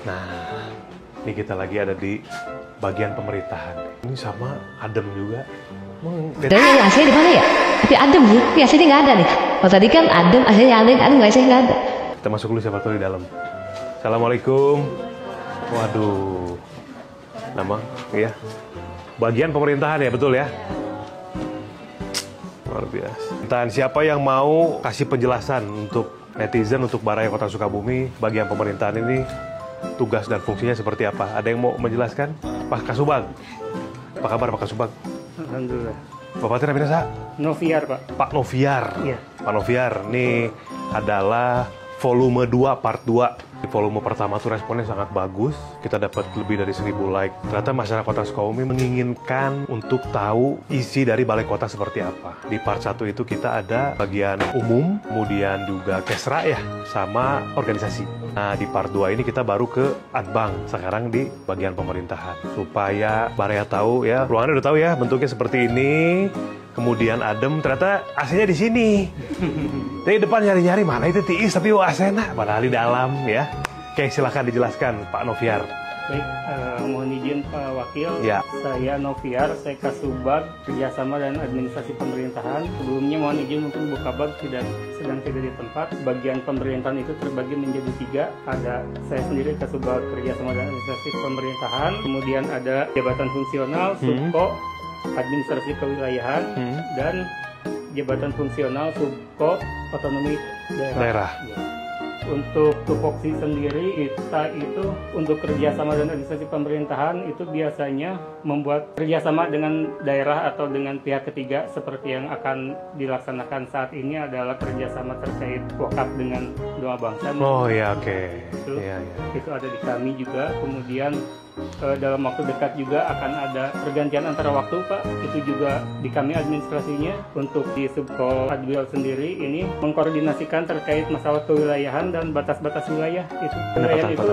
Nah, ini kita lagi ada di bagian pemerintahan. Ini sama adem juga. Dari yang AC di mana ya? Tapi adem sih, tapi AC-nya nggak ada nih. Kalau tadi kan adem, AC-nya adem nggak AC nggak ada. Kita masuk dulu siapa tahu di dalam. Assalamualaikum. Waduh. Nama, iya. Bagian pemerintahan ya, betul ya? Luar biasa. Dan siapa yang mau kasih penjelasan untuk netizen, untuk Balai Kota Sukabumi, bagian pemerintahan ini tugas dan fungsinya seperti apa? Ada yang mau menjelaskan? Pak Kasubag. Apa kabar Pak Kasubag? Alhamdulillah. Bapak Tina Binasa? Noviar, Pak. Pak Noviar. Iya. Pak Noviar, ini adalah volume 2, part 2. Di volume pertama tuh responnya sangat bagus. Kita dapat lebih dari 1000 like. Ternyata masyarakat Kota Sukabumi menginginkan untuk tahu isi dari Balai Kota seperti apa. Di part 1 itu kita ada bagian umum, kemudian juga kesra ya, sama organisasi. Nah, di part 2 ini kita baru ke Adbang, sekarang di bagian pemerintahan. Supaya Baraya tahu ya, ruangannya udah tahu ya, bentuknya seperti ini. Kemudian adem, ternyata AC-nya di sini. Dari depan nyari-nyari, mana itu tiis, tapi AC-nya padahal di dalam ya. Oke, silakan dijelaskan Pak Noviar. Baik, mohon izin Pak Wakil. Ya. Saya Noviar, saya Kasubag, kerjasama dan administrasi pemerintahan. Sebelumnya mohon izin untuk Bukabag sedang tidak di tempat. Bagian pemerintahan itu terbagi menjadi 3. Ada saya sendiri Kasubag, kerjasama dan administrasi pemerintahan. Kemudian ada jabatan fungsional, Subko, administrasi kewilayahan, dan jabatan fungsional Subko otonomi daerah. Ya. Untuk tupoksi sendiri kita itu untuk kerjasama dan administrasi pemerintahan itu biasanya membuat kerjasama dengan daerah atau dengan pihak ketiga seperti yang akan dilaksanakan saat ini adalah kerjasama terkait wakaf dengan doa bangsa. Oh ya, oke. Itu ada di kami juga. Kemudian dalam waktu dekat juga akan ada pergantian antara waktu, Pak. Itu juga di kami administrasinya. Untuk di Subko Adwil sendiri ini mengkoordinasikan terkait masalah kewilayahan dan batas-batas wilayah. Itu wilayah itu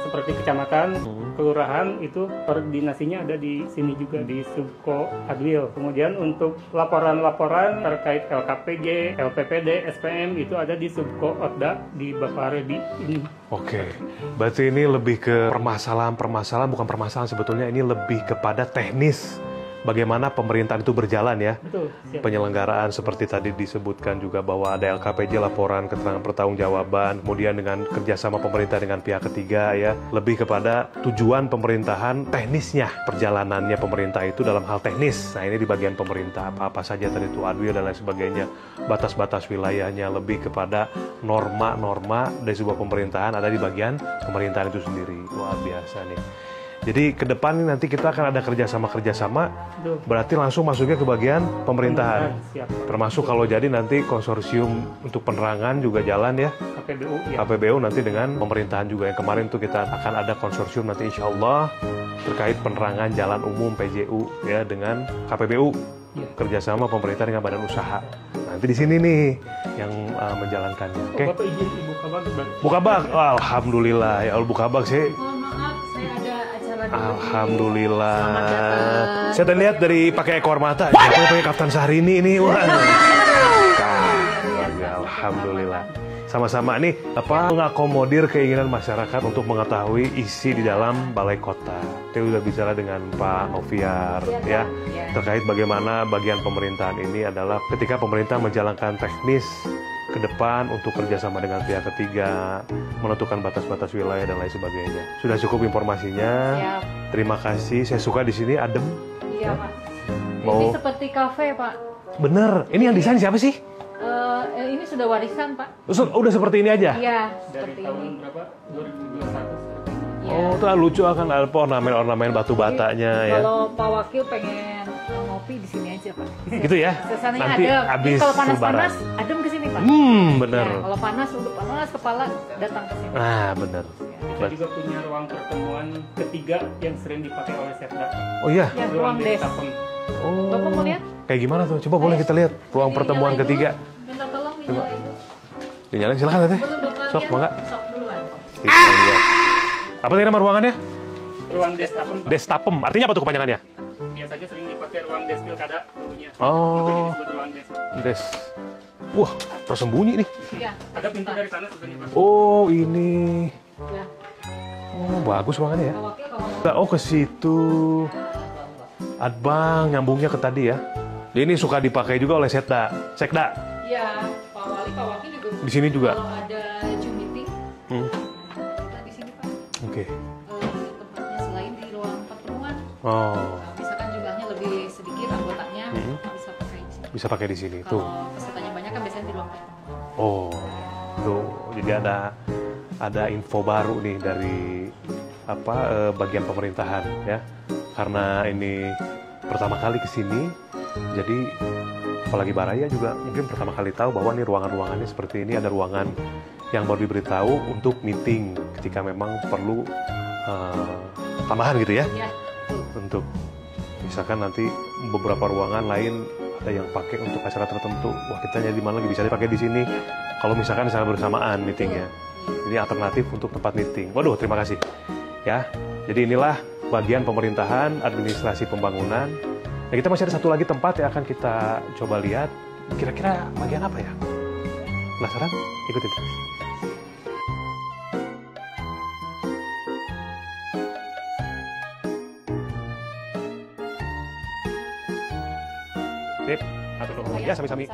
seperti kecamatan, kelurahan, itu koordinasinya ada di sini juga di Subko Adwil. Kemudian untuk laporan-laporan terkait LKPG, LPPD, SPM itu ada di Subko Otda di Bapak Rebi ini. Oke, berarti ini lebih ke permasalahan, bukan permasalahan sebetulnya, ini lebih kepada teknis. Bagaimana pemerintahan itu berjalan ya. Betul, siap. Penyelenggaraan seperti tadi disebutkan juga bahwa ada LKPJ, laporan keterangan pertanggungjawaban, kemudian dengan kerjasama pemerintah dengan pihak ketiga ya, lebih kepada tujuan pemerintahan, teknisnya perjalanannya pemerintah itu dalam hal teknis. Nah, ini di bagian pemerintah apa saja tadi itu adwil dan lain sebagainya, batas-batas wilayahnya, lebih kepada norma-norma dari sebuah pemerintahan ada di bagian pemerintahan itu sendiri. Luar biasa nih. Jadi ke depan nanti kita akan ada kerjasama, berarti langsung masuknya ke bagian pemerintahan. Termasuk kalau jadi nanti konsorsium untuk penerangan juga jalan ya. KPBU ya. KPBU nanti dengan pemerintahan juga. Yang kemarin tuh kita akan ada konsorsium nanti insya Allah terkait penerangan jalan umum PJU ya dengan KPBU. Ya. Kerjasama pemerintah dengan badan usaha. Nanti di sini nih yang menjalankannya. Oke. Bapak izin Ibu Kabag. Bukabag, alhamdulillah ya Allah Bukabag sih. Alhamdulillah. Saya tadi lihat dari pakai ekor mata, saya pakai kaftan Syahrini ini. Wah. Alhamdulillah. Sama-sama nih mengakomodir keinginan masyarakat untuk mengetahui isi di dalam Balai Kota. Saya sudah bicara dengan Pak Noviar ya terkait bagaimana bagian pemerintahan ini adalah ketika pemerintah menjalankan teknis ke depan untuk kerjasama dengan pihak ketiga, menentukan batas-batas wilayah dan lain sebagainya. Sudah cukup informasinya. Siap. Terima kasih. Saya suka di sini adem. Iya, Pak. Mau... Ini seperti kafe, Pak. Bener. Ini yang desain siapa sih? Ini sudah warisan, Pak. Udah seperti ini aja? Iya, Dari seperti tahun ini. berapa? 2021. Ya. Oh, tuh lucu akan ada ornamen-ornamen batu batanya ya. Kalau Pak Wakil pengen ngopi di sini aja, Pak. Gitu ya. Suasananya Nanti adem. habis Kalau panas-panas, Lebaran. adem ke sini, Pak. Bener. Ya, kalau panas, udah panas kepala, datang ke sini. Ah, bener. Kita juga punya ruang pertemuan ketiga yang sering dipakai oleh Setda. Oh iya. Ya, ruang des. Oh. Bapak mau lihat? Kayak gimana tuh? Coba boleh kita lihat ruang pertemuan Dinyalain ketiga. dulu. Minta tolong dinyalain dulu. Dinyalain silakan Teh. Belum Bapak Sok, lihat? mangga. Sok duluan. Apa tadi nama ruangannya? Ruang Destapem. Destapem. Artinya apa tuh kepanjangannya? Biasanya sering dipakai ruang des pilkada dulunya. Oh. Disebut ruang des. Des. Wah, tersembunyi nih. Iya. Ada pintu dari sana sebenarnya, Pak. Oh, ini. Ya. Oh, bagus ruangannya ya. Wakil kalau Oh, ke situ. Adbang nyambungnya ke tadi ya. Ini suka dipakai juga oleh Sekda. iya, Pak Wali, Pak Wakil juga. Di sini juga. Kalau ada Zoom meeting, kita di sini Pak. Oke. Tempatnya selain di ruang pertemuan. Oh, Nah, misalkan jumlahnya lebih sedikit anggotanya, bisa pakai di sini. bisa pakai di sini tuh. Kalau pesertanya banyak kan biasanya di ruang pertemuan. Oh, tuh. Jadi ada info baru nih dari bagian pemerintahan ya. Karena ini pertama kali ke sini, jadi apalagi Baraya juga mungkin pertama kali tahu bahwa nih ruangan-ruangannya seperti ini, ada ruangan yang baru diberitahu untuk meeting ketika memang perlu tambahan gitu ya. Ya, Untuk misalkan nanti beberapa ruangan lain ada yang pakai untuk acara tertentu. Wah, kita jadi mana lagi bisa dipakai di sini. Kalau misalkan secara bersamaan meetingnya. Ini alternatif untuk tempat meeting. Waduh, terima kasih. Ya, jadi inilah bagian pemerintahan, administrasi pembangunan. Nah, kita masih ada satu lagi tempat yang akan kita coba lihat. Kira-kira bagian apa ya? Penasaran? Ikutin terus. Sip, atur dulu. Ya, sami-sami.